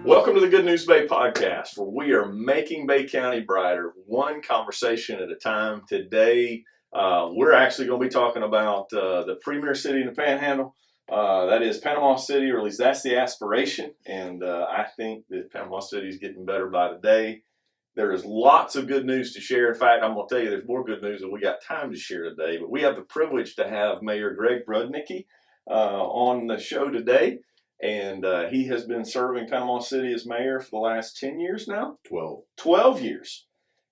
Welcome to the Good News Bay podcast, where we are making Bay County brighter, one conversation at a time. Today, we're actually going to be talking about the premier city in the Panhandle. That is Panama City, or at least that's the aspiration. And I think that Panama City is getting better by the day. There is lots of good news to share. In fact, I'm going to tell you there's more good news than we got time to share today. But we have the privilege to have Mayor Greg Brudnicki on the show today. And he has been serving Panama City as mayor for the last 10 years now? 12 years.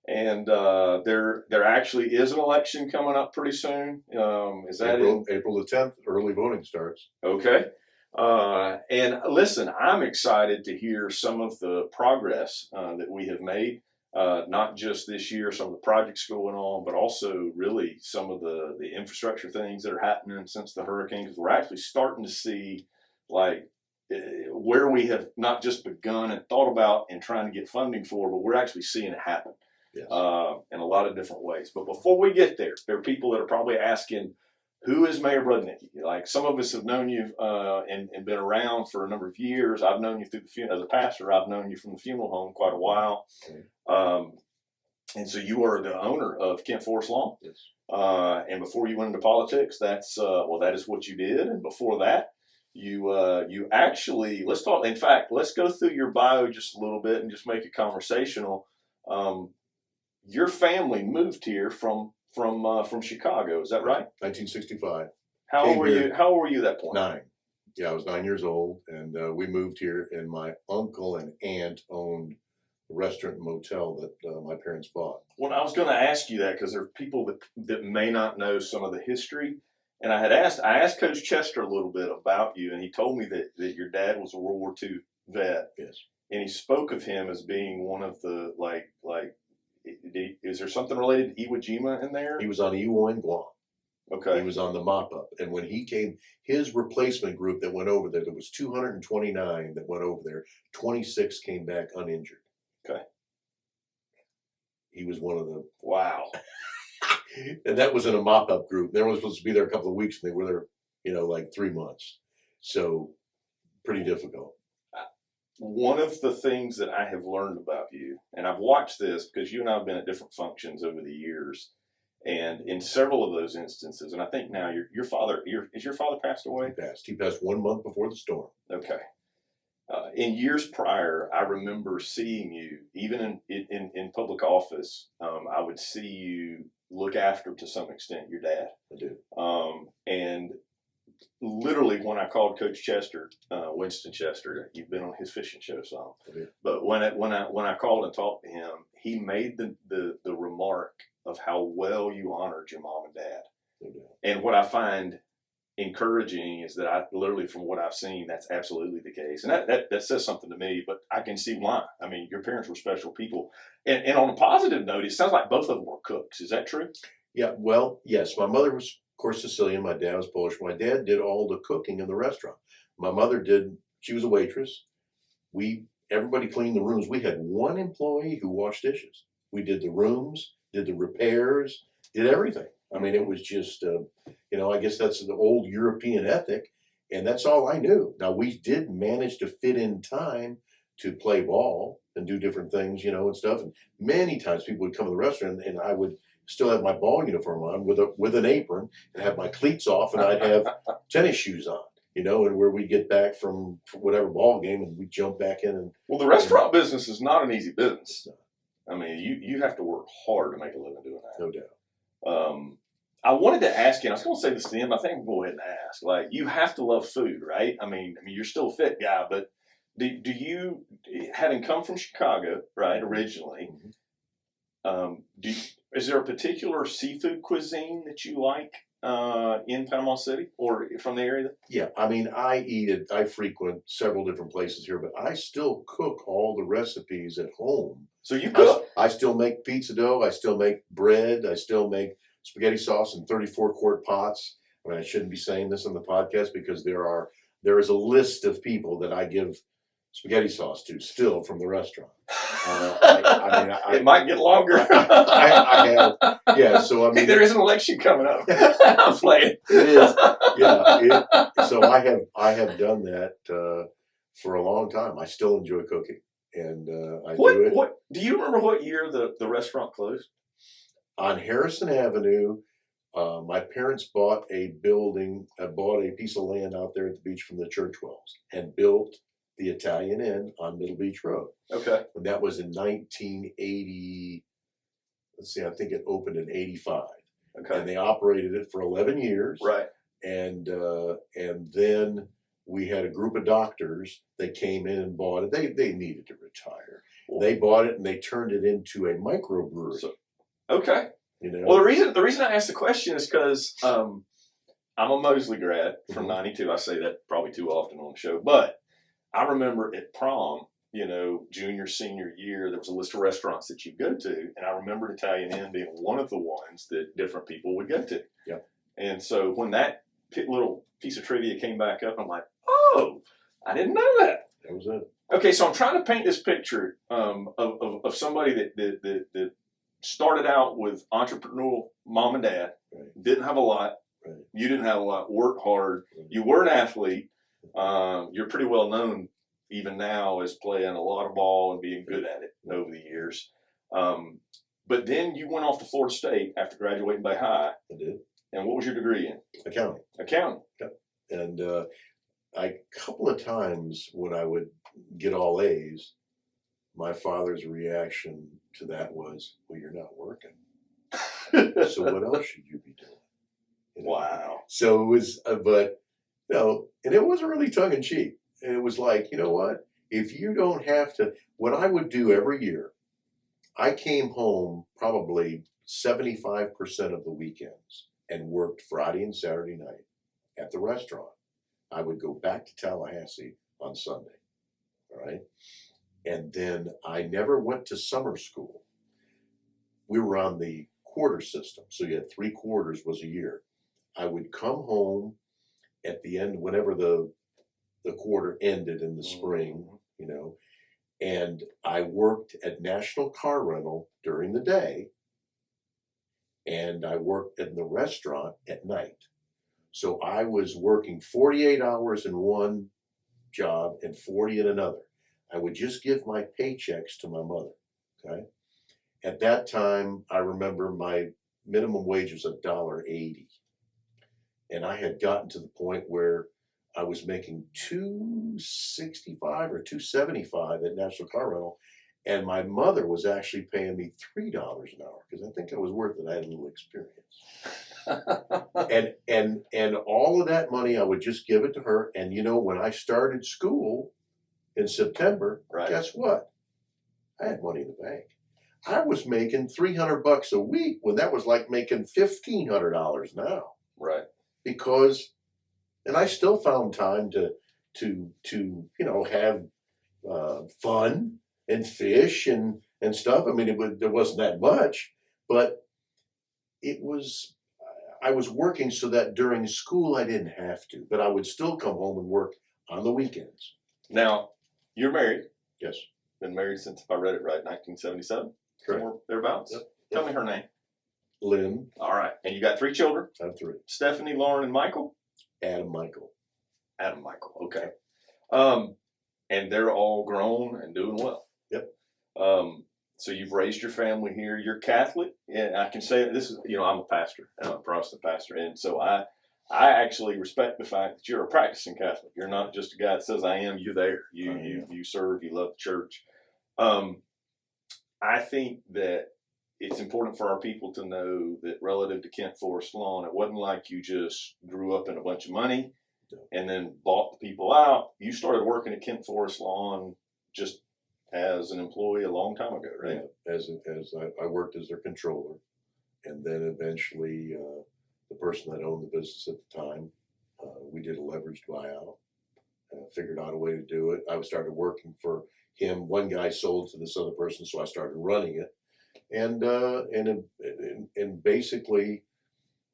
And there actually is an election coming up pretty soon. Is that April the 10th, early voting starts. Okay. And listen, I'm excited to hear some of the progress that we have made, not just this year, some of the projects going on, but also really some of the infrastructure things that are happening since the hurricane, because we're actually starting to see like where we have not just begun and thought about and trying to get funding for, but we're actually seeing it happen. Yes. In a lot of different ways. But before we get there are people that are probably asking, who is Mayor Brudnicki? Like, some of us have known you and been around for a number of years. I've known you through as a pastor. I've known you from the funeral home quite a while. Okay. And so you are the owner of Kent Forest Lawn. Yes. And before you went into politics, that is what you did. And before that, you actually, let's go through your bio just a little bit and just make it conversational. Your family moved here from Chicago, is that right? 1965. How old were you at that point? 9. Yeah, I was 9 years old, and we moved here, and my uncle and aunt owned a restaurant and motel that my parents bought. Well, I was going to ask you that because there are people that may not know some of the history. And I asked Coach Chester a little bit about you, and he told me that your dad was a World War II vet. Yes. And he spoke of him as being one of the, is there something related to Iwo Jima in there? He was on Iwo and Guam. Okay. He was on the mop-up. And when he came, his replacement group that went over there was 229 that went over there. 26 came back uninjured. Okay. He was one of them. Wow. And that was in a mop-up group. They were supposed to be there a couple of weeks, and they were there, like 3 months. So pretty difficult. One of the things that I have learned about you, and I've watched this because you and I have been at different functions over the years, and in several of those instances, and I think now your father passed away? He passed 1 month before the storm. Okay. In years prior, I remember seeing you, even in public office, I would see you look after, to some extent, your dad. I do. And literally, when I called Coach Chester, Winston Chester, you've been on his fishing show some. But when I called and talked to him, he made the remark of how well you honored your mom and dad. And what I find encouraging is that I literally, from what I've seen, that's absolutely the case. And that says something to me, but I can see why. I mean, your parents were special people. And on a positive note, it sounds like both of them were cooks. Is that true? Yeah, well, yes. My mother was, of course, Sicilian. My dad was Polish. My dad did all the cooking in the restaurant. My mother she was a waitress. Everybody cleaned the rooms. We had one employee who washed dishes. We did the rooms, did the repairs, did everything. I mean, it was just, I guess that's the old European ethic, and that's all I knew. Now, we did manage to fit in time to play ball and do different things, and stuff. And many times people would come to the restaurant, and I would still have my ball uniform on with an apron and have my cleats off, and I'd have tennis shoes on, and where we'd get back from whatever ball game, and we'd jump back in. Well, the restaurant business is not an easy business. I mean, you have to work hard to make a living doing that. No doubt. I wanted to ask you, and I was going to say this to him, I think we'll go ahead and ask, like, you have to love food, right? I mean, you're still a fit guy, but do you, having come from Chicago, right, originally, is there a particular seafood cuisine that you like in Panama City or from the area? Yeah, I mean, I frequent several different places here, but I still cook all the recipes at home. So you cook? I still make pizza dough. I still make bread. I still make spaghetti sauce in 34-quart pots. I mean, I shouldn't be saying this on the podcast because there is a list of people that I give spaghetti sauce to still from the restaurant. It might get longer. I have, yeah. So I mean, there is an election coming up. I'm playing. It is, yeah. So I have done that for a long time. I still enjoy cooking, and I do it. What do you remember? What year the restaurant closed? On Harrison Avenue. My parents bought a building, bought a piece of land out there at the beach from the Churchwells, and built the Italian Inn on Middle Beach Road. Okay. And that was in 1980. Let's see, I think it opened in 85. Okay. And they operated it for 11 years. Right. And then we had a group of doctors that came in and bought it. They needed to retire. Well, they bought it and they turned it into a microbrewery. Okay. You know? Well, the reason I asked the question is because I'm a Mosley grad from '92. I say that probably too often on the show, but I remember at prom, you know, junior, senior year, there was a list of restaurants that you'd go to, and I remember Italian Inn being one of the ones that different people would go to. Yeah. And so when that little piece of trivia came back up, I'm like, oh, I didn't know that. That was it. Okay, so I'm trying to paint this picture of somebody that started out with entrepreneurial mom and dad, right. Didn't have a lot. Right. You didn't have a lot, worked hard. Right. You were an athlete. You're pretty well known even now as playing a lot of ball and being good at it over the years. But then you went off to Florida State after graduating Bay High. I did. And what was your degree in? Accounting. Accounting. Yeah. And a couple of times when I would get all A's, my father's reaction to that was, well, you're not working. So what else should you be doing? You know? Wow. So it was, but no, and it wasn't really tongue in cheek. And it was like, you know what? If you don't have to, what I would do every year, I came home probably 75% of the weekends and worked Friday and Saturday night at the restaurant. I would go back to Tallahassee on Sunday. All right. And then I never went to summer school. We were on the quarter system. So you had 3 quarters was a year. I would come home at the end, whenever the quarter ended in the spring, you know, and I worked at National Car Rental during the day, and I worked in the restaurant at night. So I was working 48 hours in one job and 40 in another. I would just give my paychecks to my mother, okay? At that time, I remember my minimum wage was $1.80. And I had gotten to the point where I was making $2.65 or $2.75 at National Car Rental, and my mother was actually paying me $3 an hour because I think I was worth it. I had a little experience, and all of that money I would just give it to her. And you know, when I started school in September, right. Guess what? I had money in the bank. I was making $300 a week when that was like making $1,500 now. Right. Because, and I still found time to you know, have fun and fish and stuff. I mean, there wasn't that much, but it was, I was working so that during school I didn't have to, but I would still come home and work on the weekends. Now, you're married. Yes. Been married since, if I read it right, 1977? Correct. Somewhere thereabouts? Yep. Tell me her name. Lynn. All right. And you got 3 children? I have 3. Stephanie, Lauren, and Michael? Adam Michael. Adam Michael. Okay. And they're all grown and doing well. Yep. So you've raised your family here. You're Catholic. And I can say this is, you know, I'm a pastor. I'm a Protestant pastor. And so I actually respect the fact that you're a practicing Catholic. You're not just a guy that says, I am, you're there. You serve, you love the church. I think that it's important for our people to know that relative to Kent Forest Lawn, it wasn't like you just grew up in a bunch of money and then bought the people out. You started working at Kent Forest Lawn just as an employee a long time ago, right? Yeah, as I worked as their controller, and then eventually the person that owned the business at the time, we did a leveraged buyout. Figured out a way to do it. I started working for him. One guy sold to this other person, so I started running it, and basically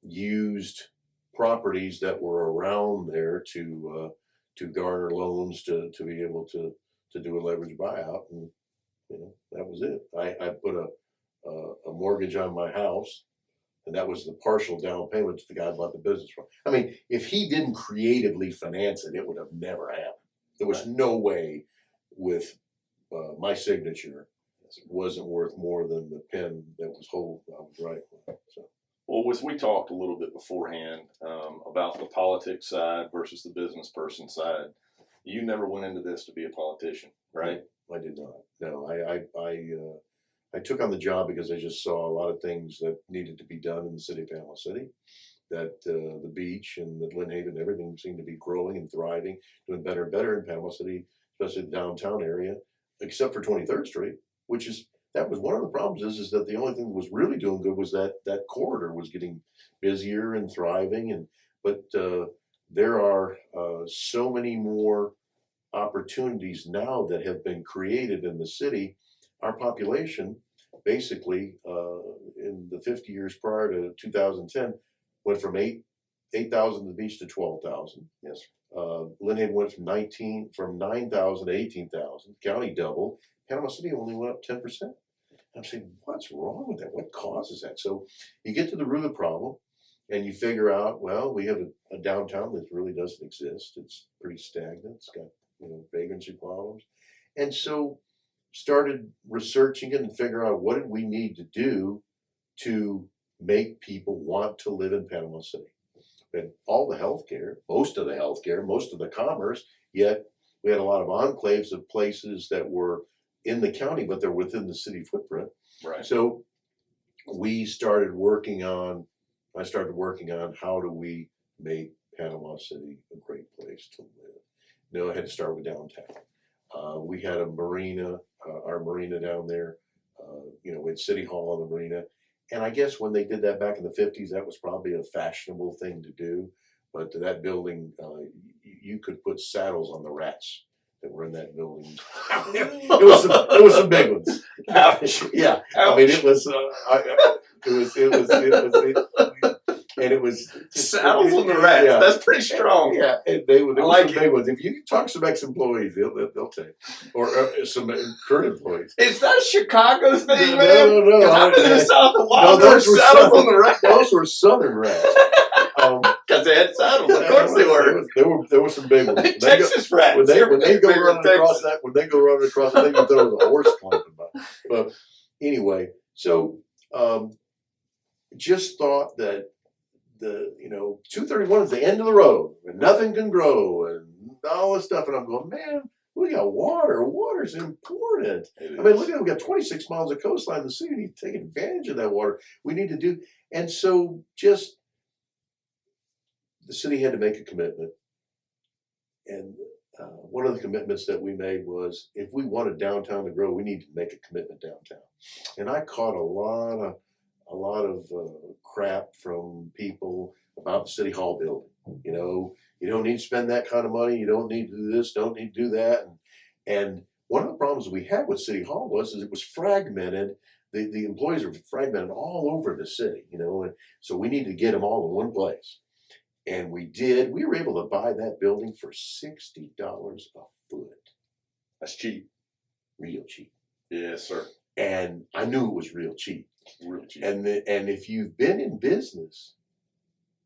used properties that were around there to garner loans to be able to do a leverage buyout, and you know, that was it. I put a mortgage on my house, and that was the partial down payment to the guy I bought the business from. I mean, if he didn't creatively finance it, it would have never happened. There was no way with my signature wasn't worth more than the pen that was I was writing with. So. Well, we talked a little bit beforehand about the politics side versus the business person side. You never went into this to be a politician, right? I did not. No, I took on the job because I just saw a lot of things that needed to be done in the city of Panama City. That the beach and the Glen Haven, everything seemed to be growing and thriving, doing better and better in Panama City, especially the downtown area, except for 23rd Street, that was one of the problems is that the only thing that was really doing good was that corridor was getting busier and thriving. But there are so many more opportunities now that have been created in the city. Our population, basically, in the 50 years prior to 2010, went from 8,000 to the beach to 12,000. Yes. Glen Haven went from 9,000 to 18,000. County doubled. Panama City only went up 10%. I'm saying, what's wrong with that? What causes that? So you get to the root of the problem, and you figure out, well, we have a downtown that really doesn't exist. It's pretty stagnant. It's got vagrancy problems, and so started researching it and figure out what did we need to do to make people want to live in Panama City. And all the healthcare, most of the commerce, yet we had a lot of enclaves of places that were in the county, but they're within the city footprint. Right. So I started working on how do we make Panama City a great place to live. I had to start with downtown. We had a marina, our marina down there. We had City Hall on the marina. And I guess when they did that back in the 50s, that was probably a fashionable thing to do. But that building, you could put saddles on the rats that were in that building. It was some big ones. Ouch. Yeah, Ouch. I mean it was and it was saddles on the rats. Yeah. That's pretty strong. Yeah, and they were like some big ones. If you talk to some ex-employees, they'll take, or some current employees. Is that a Chicago thing, No, man? no. I'm in the South of No, Wild. those were saddles on the rats. Those were Southern rats. Because they had saddles. Of course they were. There were some big ones. Texas rats. When they go running across that, I think there was a horse climbing by. But anyway, so just thought that the 231 is the end of the road and nothing can grow and all this stuff. And I'm going, man, we got water. Water's important. I mean, look at it. We got 26 miles of coastline in the city. We need to take advantage of that water. We need to do. And so just the city had to make a commitment. And one of the commitments that we made was if we wanted downtown to grow, we need to make a commitment downtown. And I caught a lot of crap from people about the City Hall building. You don't need to spend that kind of money. You don't need to do this, don't need to do that. And one of the problems we had with City Hall was it was fragmented. The employees are fragmented all over the city, and so we needed to get them all in one place. And we did. We were able to buy that building for $60 a foot. That's cheap. Real cheap. Yes, sir. And I knew it was real cheap. Real cheap. And if you've been in business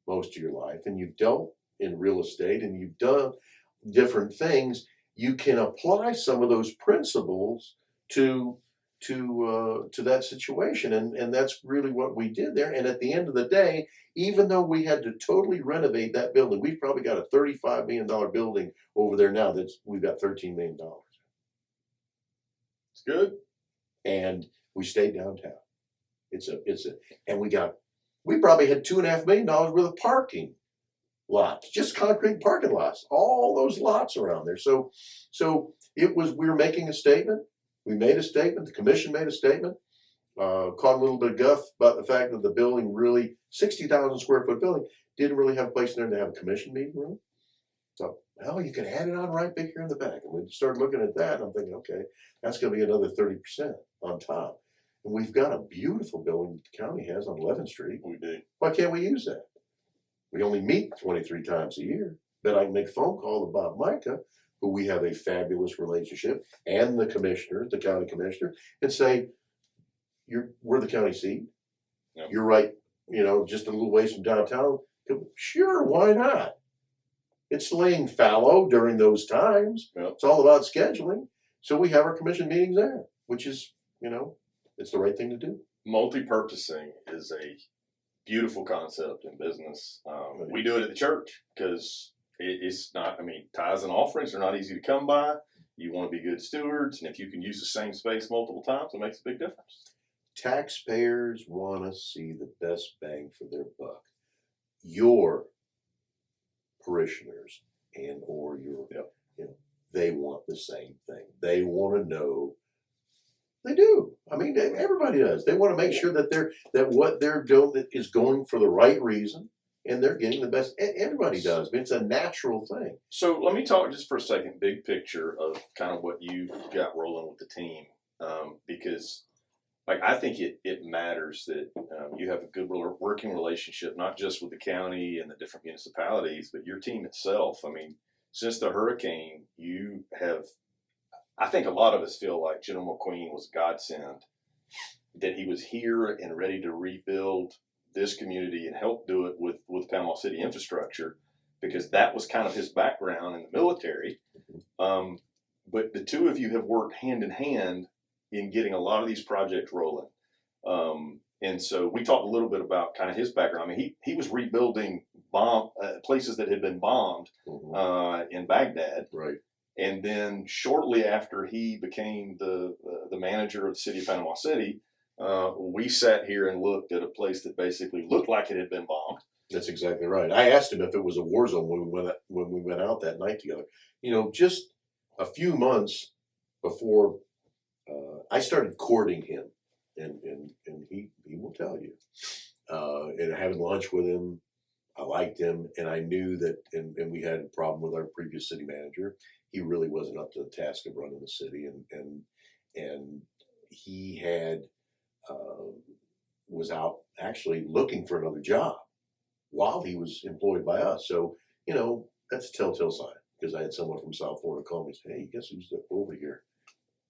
most of your life and you've dealt in real estate and you've done different things, you can apply some of those principles to that situation. And that's really what we did there. And at the end of the day, even though we had to totally renovate that building, we've probably got a $35 million building over there now we've got $13 million. It's good. And we stayed downtown. And we probably had $2.5 million worth of parking lots, just concrete parking lots, all those lots around there. So we were making a statement. We made a statement. The commission made a statement. Caught a little bit of guff about the fact that the building, really 60,000 square foot building, didn't really have a place in there to have a commission meeting room. So, well, you can add it on right big here in the back. And we started looking at that, and I'm thinking, okay, that's going to be another 30% on top. And we've got a beautiful building that the county has on 11th Street. We do. Why can't we use that? We only meet 23 times a year. Then I can make a phone call to Bob Micah, who we have a fabulous relationship, and the commissioner, the county commissioner, and say, we're the county seat. Yep. You're right, just a little ways from downtown. Sure, why not? It's laying fallow during those times. Yep. It's all about scheduling. So we have our commission meetings there, which is, it's the right thing to do. Multi-purposing is a beautiful concept in business. We do it at the church because it's not, tithes and offerings are not easy to come by. You want to be good stewards, and if you can use the same space multiple times, it makes a big difference. Taxpayers want to see the best bang for their buck. Your parishioners or your, they want the same thing. They want to know. They do. Everybody does. They want to make sure that what they're doing is going for the right reason, and they're getting the best. Everybody does. It's a natural thing. So let me talk just for a second, big picture of kind of what you got rolling with the team, because I think it matters that you have a good working relationship, not just with the county and the different municipalities, but your team itself. Since the hurricane, you have. I think a lot of us feel like General McQueen was a godsend, that he was here and ready to rebuild this community and help do it with Panama City infrastructure, because that was kind of his background in the military. But the two of you have worked hand in hand in getting a lot of these projects rolling. And so we talked a little bit about kind of his background. He was rebuilding places that had been bombed in Baghdad. Right. And then shortly after he became the manager of the city of Panama City, we sat here and looked at a place that basically looked like it had been bombed. That's exactly right. I asked him if it was a war zone when we went out that night together. Just a few months before I started courting him, and he will tell you, and having lunch with him, I liked him, and I knew that, and we had a problem with our previous city manager. He really wasn't up to the task of running the city, and he had was out actually looking for another job while he was employed by us. So that's a telltale sign, because I had someone from South Florida call me and say, "Hey, guess who's over here?"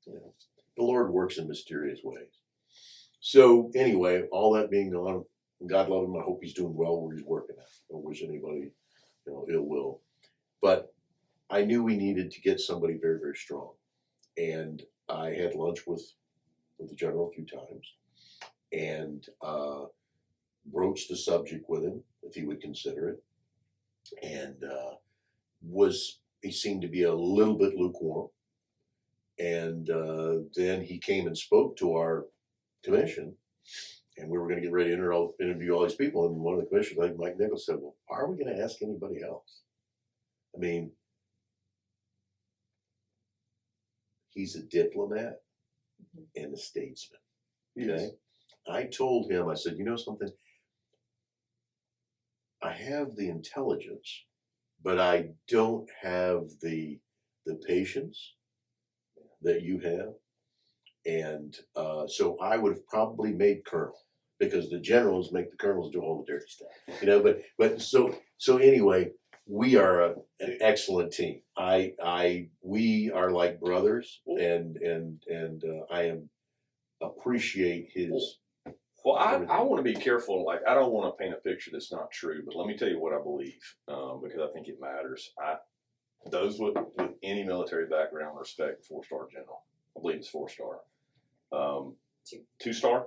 The Lord works in mysterious ways. So anyway, all that being gone, God love him. I hope he's doing well where he's working at. I don't wish anybody, ill will. But I knew we needed to get somebody very, very strong. And I had lunch with the general a few times and broached the subject with him, if he would consider it. And he seemed to be a little bit lukewarm. And then he came and spoke to our commission, and we were going to get ready to interview all these people. And one of the commissioners, like Mike Nichols, said, "Well, are we going to ask anybody else?" He's a diplomat and a statesman. Okay. Yes. I told him, I said, something? I have the intelligence, but I don't have the patience that you have. And so I would have probably made colonel, because the generals make the colonels do all the dirty stuff, But so anyway, we are an excellent team. We are like brothers, and I appreciate his. Well, I want to be careful. I don't want to paint a picture that's not true, but let me tell you what I believe, because I think it matters. Those with any military background respect 4-star general. I believe it's 4-star. 2-star.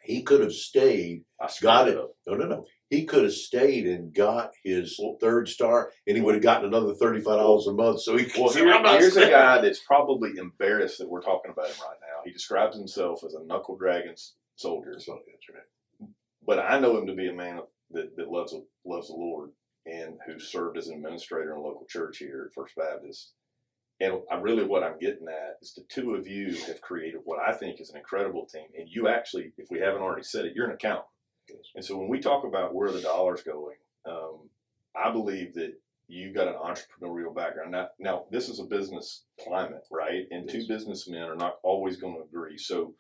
He could have stayed. Got it. No. He could have stayed and got his 3rd star, and he would have gotten another $35 a month. So here's a guy that's probably embarrassed that we're talking about him right now. He describes himself as a knuckle dragon soldier. So that's right. But I know him to be a man that loves the Lord, and who served as an administrator in a local church here at First Baptist. And what I'm getting at is the two of you have created what I think is an incredible team. And you actually, if we haven't already said it, you're an accountant. Yes. And so when we talk about where the dollar's going, I believe that you've got an entrepreneurial background. Now this is a business climate, right? And two businessmen are not always going to agree. So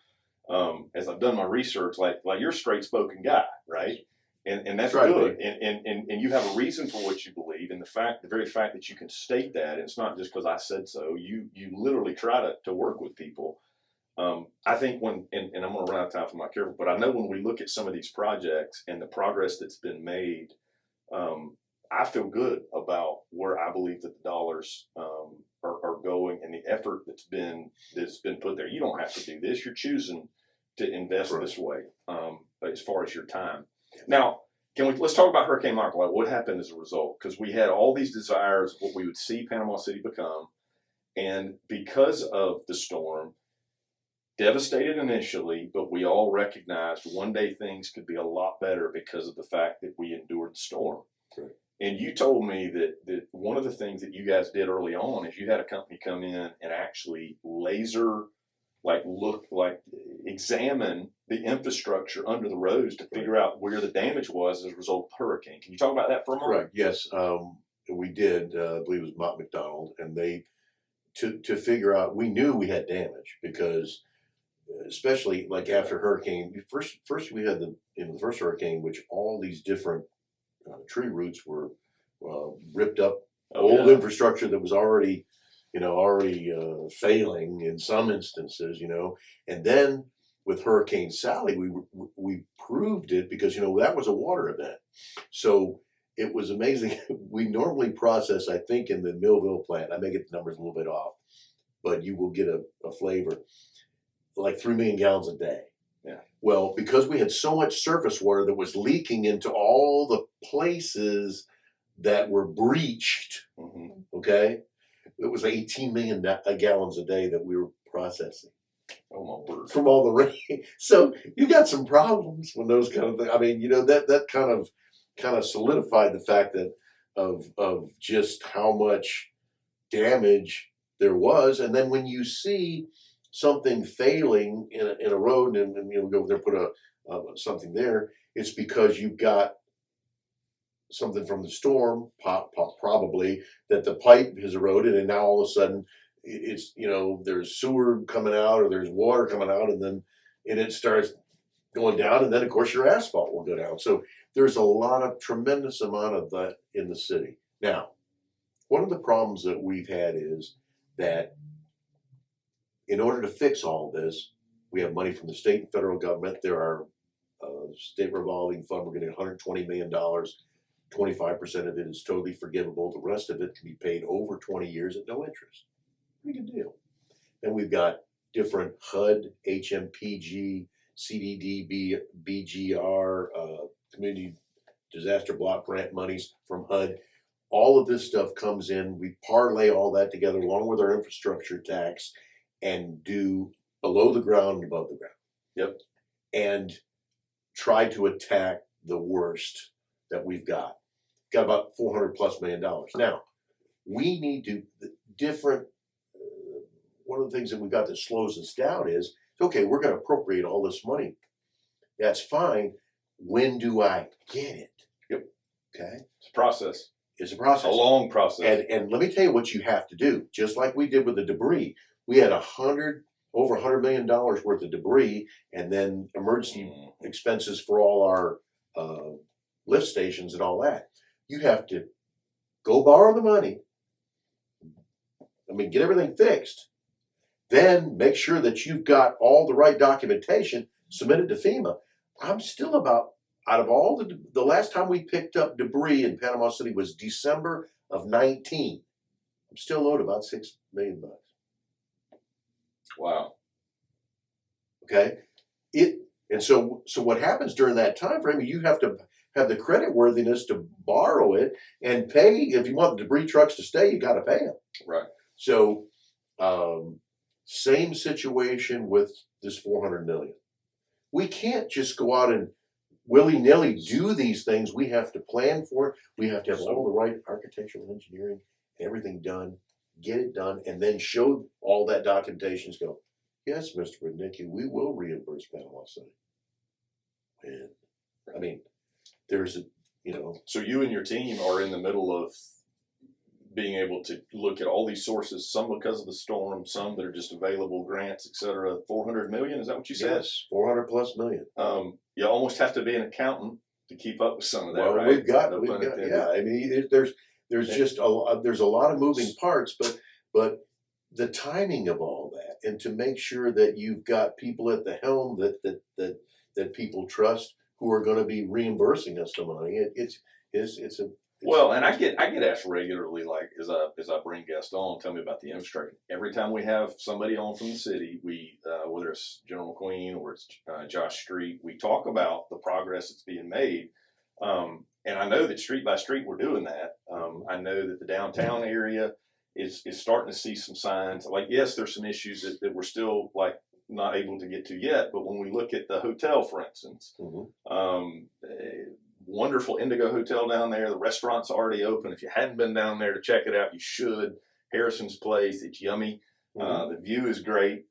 as I've done my research, like you're a straight spoken guy, right? And that's right, good. And you have a reason for what you believe, and the very fact that you can state that, and it's not just because I said so. You literally try to work with people. I think and I'm going to run out of time for my careful, but I know when we look at some of these projects and the progress that's been made, I feel good about where believe that the dollars are going, and the effort that's been put there. You don't have to do this. You're choosing to invest this way, as far as your time. Now, let's talk about Hurricane Michael. Like, what happened as a result? Because we had all these desires of what we would see Panama City become, and because of the storm, devastated initially, but we all recognized one day things could be a lot better because of the fact that we endured the storm. Right. And you told me that one of the things that you guys did early on is you had a company come in and actually examine the infrastructure under the roads to figure out where the damage was as a result of the hurricane. Can you talk about that for a moment? Correct. Yes, we did. I believe it was Mott McDonald, and they to figure out. We knew we had damage because, especially like after hurricane, first we had the first hurricane, which all these different tree roots were ripped up. Old infrastructure that was already failing in some instances, and then with Hurricane Sally, we proved it because that was a water event, so it was amazing. We normally process, I think, in the Millville plant, I may get the numbers a little bit off, but you will get a flavor, like 3 million gallons a day. Yeah. Well, because we had so much surface water that was leaking into all the places that were breached, okay, it was 18 million gallons a day that we were processing. Oh my word! From all the rain, so you got some problems when those kind of things. I mean, that kind of solidified the fact that of just how much damage there was, and then when you see something failing in a road, and go over there put something there, it's because you've got something from the storm, probably, that the pipe has eroded, and now all of a sudden it's there's sewer coming out or there's water coming out, and it starts going down, and then of course your asphalt will go down. So there's a tremendous amount of that in the city. Now, one of the problems that we've had is that in order to fix all this, we have money from the state and federal government. There are state revolving fund. We're getting $120 million. 25% of it is totally forgivable. The rest of it can be paid over 20 years at no interest. Pretty good deal. And we've got different HUD, HMPG, CDD, BGR, Community Disaster Block Grant monies from HUD. All of this stuff comes in. We parlay all that together along with our infrastructure tax and do below the ground and above the ground. Yep. And try to attack the worst that we've got. Got about $400+ million. Now, we need to different. One of the things that we've got that slows us down is, okay, we're going to appropriate all this money. That's fine. When do I get it? Yep. Okay. It's a process. It's a process. A long process. And let me tell you what you have to do. Just like we did with the debris, we had over $100 million worth of debris, and then emergency expenses for all our lift stations and all that. You have to go borrow the money. Get everything fixed. Then make sure that you've got all the right documentation submitted to FEMA. I'm still out of all the last time we picked up debris in Panama City was December of 19. I'm still owed about $6 million. Wow. Okay. So what happens during that time frame, you have to have the credit worthiness to borrow it and pay. If you want the debris trucks to stay, you got to pay them. Right. So, same situation with this $400 million. We can't just go out and willy-nilly do these things. We have to plan for it. We have to have all the right architectural engineering, everything done, get it done, and then show all that documentation. Go, yes, Mr. Brudnicki, we will reimburse Panama City. And there's So you and your team are in the middle of being able to look at all these sources, some because of the storm, some that are just available, grants, etc. 400 million, is that what you said? Yes, 400+ million. You almost have to be an accountant to keep up with some of that, well, right? we've got, yeah. There's just there's a lot of moving parts, but the timing of all that, and to make sure that you've got people at the helm that people trust who are going to be reimbursing us the money. It's Well, and I get asked regularly, like as I bring guests on, tell me about the infrastructure. Every time we have somebody on from the city, we whether it's General McQueen or it's Josh Street, we talk about the progress that's being made. And I know that street by street we're doing that. I know that the downtown area is starting to see some signs. Like yes, there's some issues that we're still like not able to get to yet. But when we look at the hotel, for instance, wonderful Indigo Hotel down there. The restaurant's already open. If you hadn't been down there to check it out, you should. Harrison's Place, it's yummy. The view is great.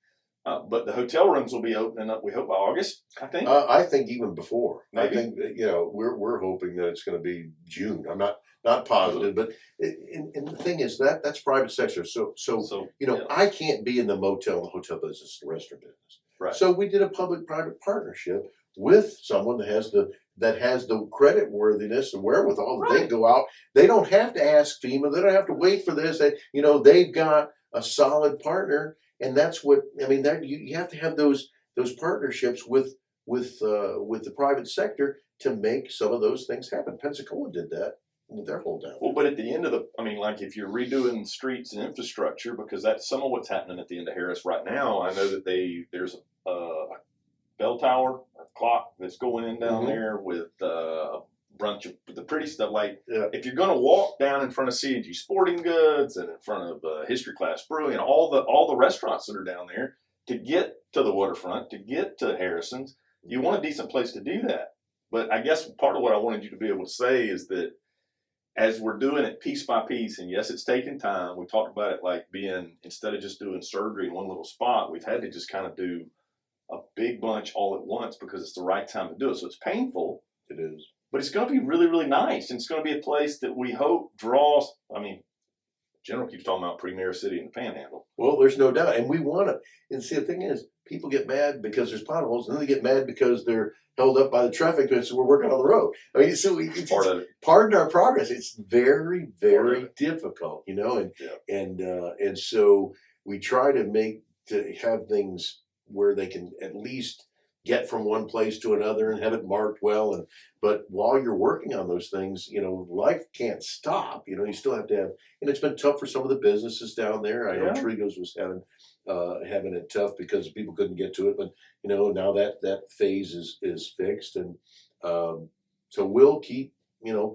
But the hotel rooms will be opening up, we hope, by August, I think. I think even before. Maybe. I think that, we're hoping that it's going to be June. I'm not positive, but and the thing is that's private sector. So I can't be in the motel and the hotel business, the restaurant business. Right. So we did a public-private partnership with someone that has the credit worthiness and wherewithal that they go out. They don't have to ask FEMA. They don't have to wait for this. They've got a solid partner, and that's what I mean. That you have to have those partnerships with the private sector to make some of those things happen. Pensacola did that with their whole down. Well, but at the end of like if you're redoing streets and infrastructure, because that's some of what's happening at the end of Harris right now. I know that there's a bell tower or clock that's going in down there with a bunch of the pretty stuff. Like if you're going to walk down in front of C&G Sporting Goods and in front of History Class Brewing and all the restaurants that are down there, to get to the waterfront, to get to Harrison's, you want a decent place to do that. But I guess part of what I wanted you to be able to say is that as we're doing it piece by piece, and yes, it's taking time. We talked about it like being, instead of just doing surgery in one little spot, we've had to just kind of do a big bunch all at once because it's the right time to do it. So it's painful. It is. But it's going to be really, really nice. And it's going to be a place that we hope draws, General keeps talking about Premier City in the Panhandle. Well, there's no doubt. And we want it. And see, the thing is, people get mad because there's potholes, and then they get mad because they're held up by the traffic so we're working on the road. So it's part of it. Pardon our progress. It's very, very difficult, and so we try to have things where they can at least get from one place to another and have it marked well. But while you're working on those things, life can't stop. You still have to have, and it's been tough for some of the businesses down there. I know Trigos was having it tough because people couldn't get to it, but now that phase is fixed, and so we'll keep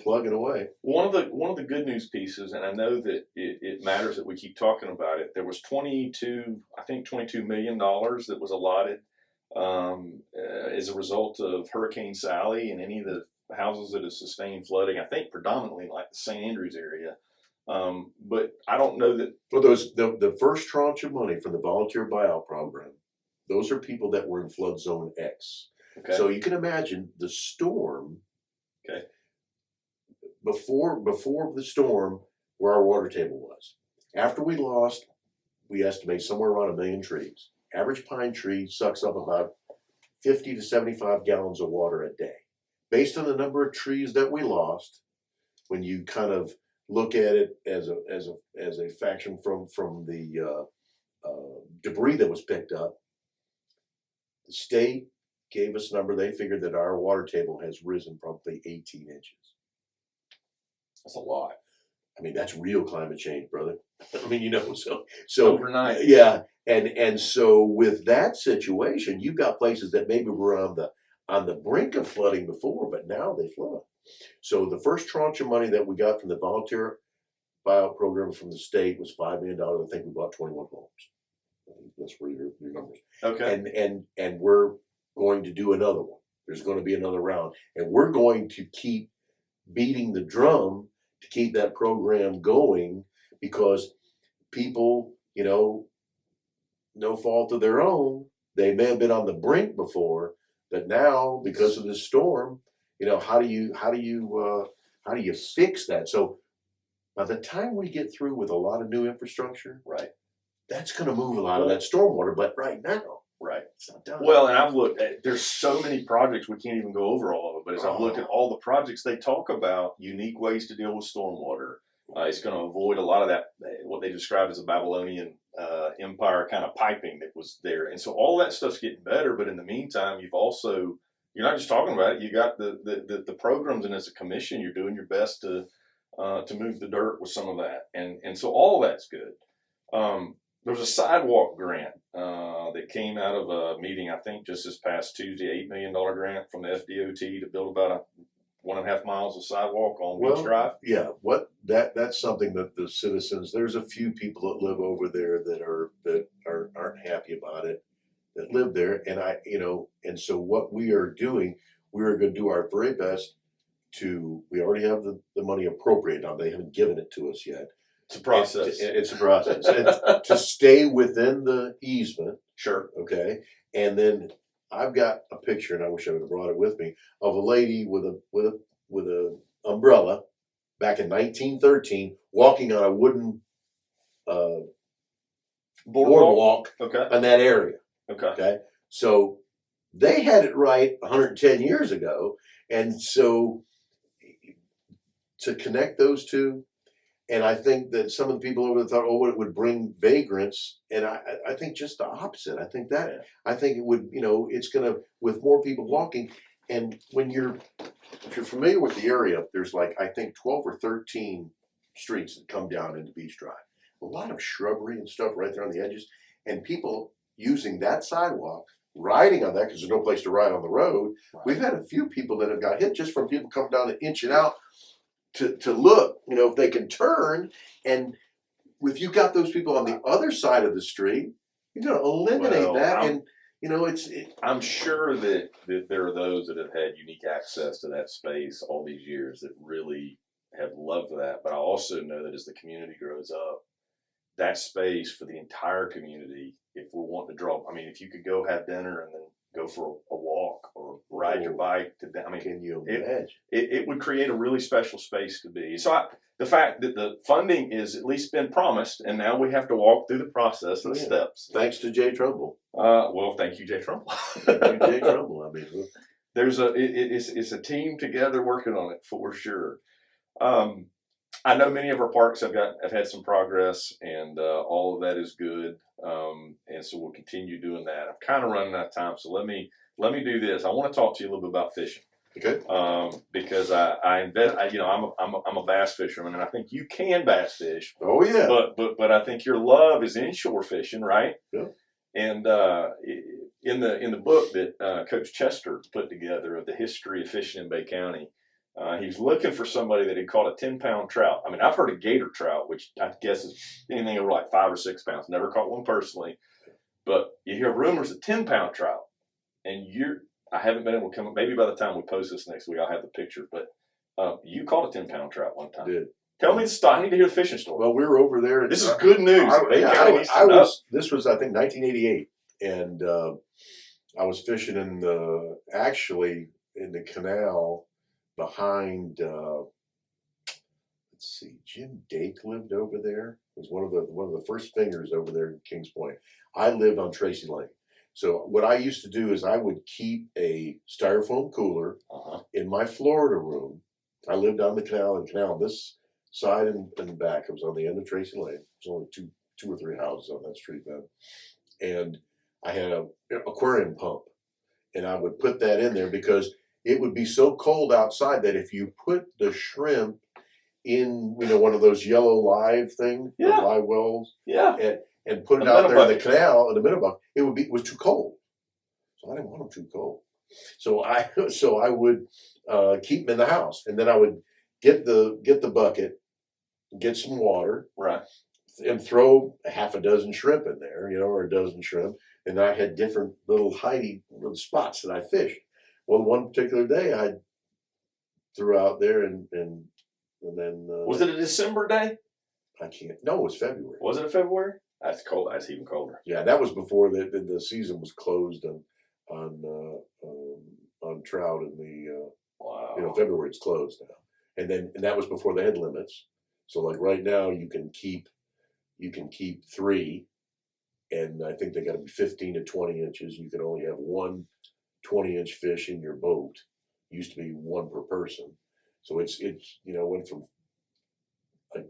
plugging away. One of the good news pieces, and I know that it matters that we keep talking about it. There was $22 million that was allotted as a result of Hurricane Sally and any of the houses that have sustained flooding. I think predominantly like the St. Andrews area. But I don't know that. Well, the first tranche of money from the volunteer buyout program, those are people that were in flood zone X. Okay. So you can imagine the storm. Okay. Before the storm, where our water table was. After we estimate somewhere around 1 million trees. Average pine tree sucks up about 50 to 75 gallons of water a day. Based on the number of trees that we lost, when you kind of look at it as a fraction from the debris that was picked up, the state gave us a number. They figured that our water table has risen probably 18 inches. That's a lot. That's real climate change, brother. So overnight. Yeah. And so with that situation, you've got places that maybe were on the brink of flooding before, but now they flood. So the first tranche of money that we got from the volunteer buyout program from the state was $5 million. I think we bought 21 homes. That's where your numbers. Okay. And we're going to do another one. There's going to be another round, and we're going to keep beating the drum to keep that program going, because people, no fault of their own, they may have been on the brink before, but now because of this storm, how do you fix that? So by the time we get through with a lot of new infrastructure, right, that's going to move a lot of that stormwater. But right now, right, it's not done. Well, and I've looked at, there's so many projects, we can't even go over all of them, but as I've looked at all the projects, they talk about unique ways to deal with stormwater. It's going to avoid a lot of that, what they described as a Babylonian empire kind of piping that was there. And so all that stuff's getting better, but in the meantime, you're not just talking about it, you got the programs, and as a commission, you're doing your best to to move the dirt with some of that, and so all of that's good. There's a sidewalk grant that came out of a meeting, I think, just this past Tuesday, $8 million grant from the FDOT to build about 1.5 miles of sidewalk on Beach Drive. Yeah, that's something that the citizens. There's a few people that live over there that aren't happy about it, that live there, and so what we are doing, we are going to do our very best to. We already have the money appropriated. Now they haven't given it to us yet. It's a process. It's a process. To stay within the easement. Sure. Okay. And then I've got a picture, and I wish I would have brought it with me, of a lady with a umbrella back in 1913 walking on a wooden boardwalk Okay. in that area. Okay. Okay. So they had it right 110 years ago. And so to connect those two, and I think that some of the people over there thought, oh, it would bring vagrants, and I think just the opposite. I think it would, it's gonna, with more people walking, and if you're familiar with the area, there's like I think 12 or 13 streets that come down into Beach Drive. A lot of shrubbery and stuff right there on the edges, and people using that sidewalk, riding on that because there's no place to ride on the road. Right. We've had a few people that have got hit just from people coming down and inching out to look, if they can turn. And if you got those people on the other side of the street, you're going to eliminate that. I'm sure that there are those that have had unique access to that space all these years that really have loved that. But I also know that as the community grows up, that space for the entire community, if we're wanting to draw, if you could go have dinner and then go for a walk or ride your bike can you imagine? It would create a really special space to be. So the fact that the funding is at least been promised, and now we have to walk through the process and the steps. Thanks to Jay Trumbull. Well, thank you, Jay Trumbull. Thank you, Jay Trumbull. It's a team together working on it for sure. I know many of our parks have had some progress, and all of that is good. And so we'll continue doing that. I'm kind of running out of time, so let me do this. I want to talk to you a little bit about fishing. Okay. Because I'm a bass fisherman, and I think you can bass fish. Oh yeah. But I think your love is inshore fishing, right? Yeah. And in the book that Coach Chester put together of the history of fishing in Bay County, he was looking for somebody that had caught a 10-pound trout. I've heard of gator trout, which I guess is anything over like 5 or 6 pounds. Never caught one personally, but you hear rumors of 10-pound trout, and I haven't been able to come. Maybe by the time we post this next week, I'll have the picture. But you caught a 10-pound trout one time. I did. Tell me the story. I need to hear the fishing story. Well, we were over there. This is good news. This was I think 1988, and I was fishing actually in the canal behind. Let's see, Jim Dake lived over there. It was one of the first fingers over there in Kings Point. I lived on Tracy Lane. So what I used to do is I would keep a styrofoam cooler in my Florida room. I lived on the canal on this side and back. It was on the end of Tracy Lane. There's only two or three houses on that street then. And I had an aquarium pump, and I would put that in there because it would be so cold outside that if you put the shrimp in, one of those yellow live things, live wells, and put it out there in the canal in the minute bucket, it was too cold. So I didn't want them too cold. So I would keep them in the house, and then I would get the bucket, get some water, right, and throw a half a dozen shrimp in there, or a dozen shrimp, and I had different little little spots that I fished. Well, one particular day I threw out there, and then was it a December day? No, it was February. Was it a February? That's cold. That's even colder. Yeah, that was before the season was closed on trout in the wow. February it's closed now, and that was before they had limits. So like right now you can keep 3, and I think they got to be 15 to 20 inches. You can only have one 20-inch fish in your boat. Used to be 1 per person. So it's went from like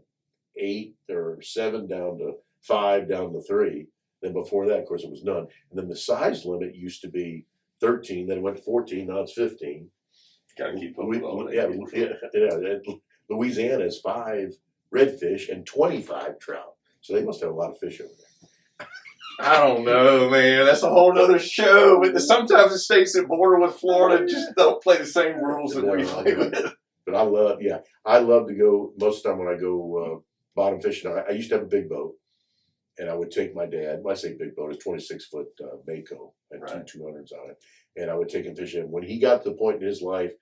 8 or 7 down to 5 down to 3. Then before that, of course, it was none. And then the size limit used to be 13. Then it went to 14. Now it's 15. Got to keep up with all that. Yeah. Louisiana is 5 redfish and 25 trout. So they must have a lot of fish over there. I don't know, man. That's a whole other show. But sometimes the states that border with Florida just don't play the same rules that we play with. But I love to go. Most of the time when I go bottom fishing, I used to have a big boat, and I would take my dad. When I say big boat, it's 26-foot Mako and Right. two 200s on it, and I would take him fishing. When he got to the point in his life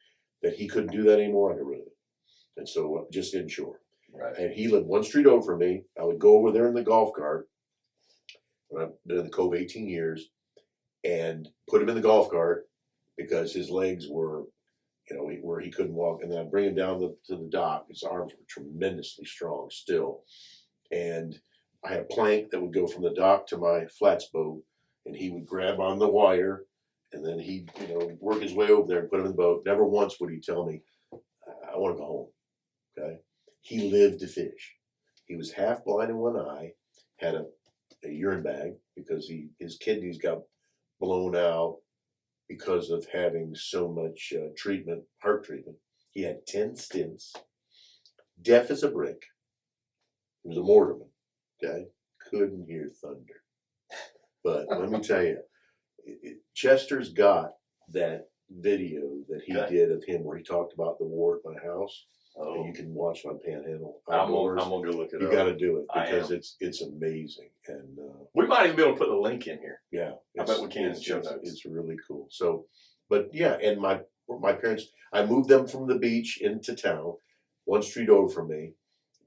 that he couldn't do that anymore, I got rid of it, and so just inshore. Right. And he lived one street over from me. I would go over there in the golf cart. And I've been in the Cove 18 years, and put him in the golf cart because his legs were, where he couldn't walk. And then I'd bring him down to the dock. His arms were tremendously strong still. And I had a plank that would go from the dock to my flats boat, and he would grab on the wire, and then he'd, work his way over there and put him in the boat. Never once would he tell me, I want to go home. Okay. He lived to fish. He was half blind in one eye, had a urine bag because his kidneys got blown out because of having so much heart treatment. He had 10 stents, deaf as a brick. He was a mortarman, okay? Couldn't hear thunder. But let me tell you, Chester's got that video that he did of him where he talked about the war at my house. Oh. And you can watch it on Panhandle. I'm gonna go look it up. You got to do it because it's amazing, and we might even be able to put the link in here. yeah, I bet we can in the show notes. It's really cool. So, but yeah, and my parents, I moved them from the beach into town, one street over from me.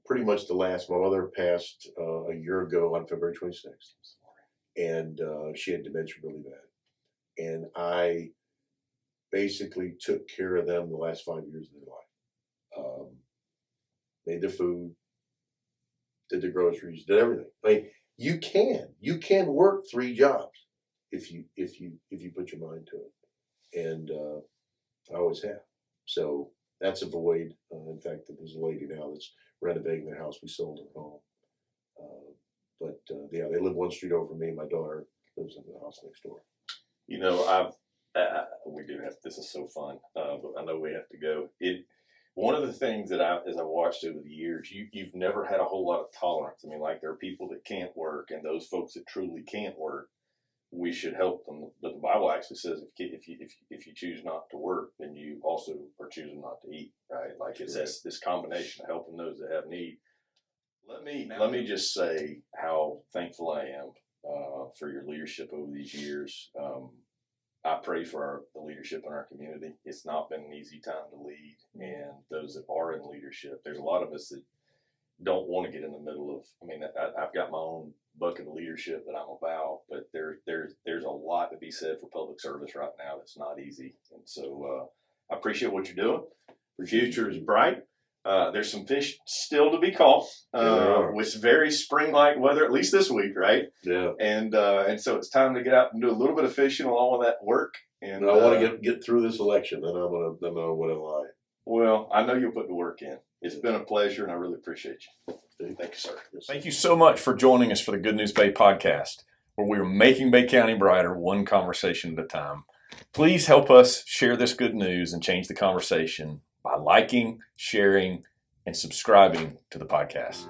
Pretty much my mother passed a year ago on February 26th, and she had dementia really bad, and I basically took care of them the last 5 years of their life. Made their food, did the groceries, did everything. I mean, you can work 3 jobs if you put your mind to it, and I always have. So that's a void. In fact, there's a lady now that's renovating their house. We sold her home, but yeah, they live one street over from me. My daughter lives in the house next door. We do have. This is so fun, but I know we have to go. One of the things that as I've watched over the years, you've never had a whole lot of tolerance. I mean, like there are people that can't work, and those folks that truly can't work, we should help them. But the Bible actually says if you choose not to work, then you also are choosing not to eat, right? Like it's this combination of helping those that have need. Let me just say how thankful I am for your leadership over these years. I pray for the leadership in our community. It's not been an easy time to lead, and those that are in leadership, there's a lot of us that don't want to get in the middle of. I mean, I've got my own bucket of leadership that I'm about, but there's a lot to be said for public service right now. That's not easy, and so I appreciate what you're doing. The future is bright. There's some fish still to be caught, with very spring-like weather, at least this week, right? Yeah. And so it's time to get out and do a little bit of fishing along with that work. And I want to get through this election, then I'm gonna win a lie. Well, I know you'll put the work in. It's been a pleasure, and I really appreciate you. Thank you, sir. Yes. Thank you so much for joining us for the Good News Bay podcast, where we are making Bay County brighter one conversation at a time. Please help us share this good news and change the conversation by liking, sharing, and subscribing to the podcast.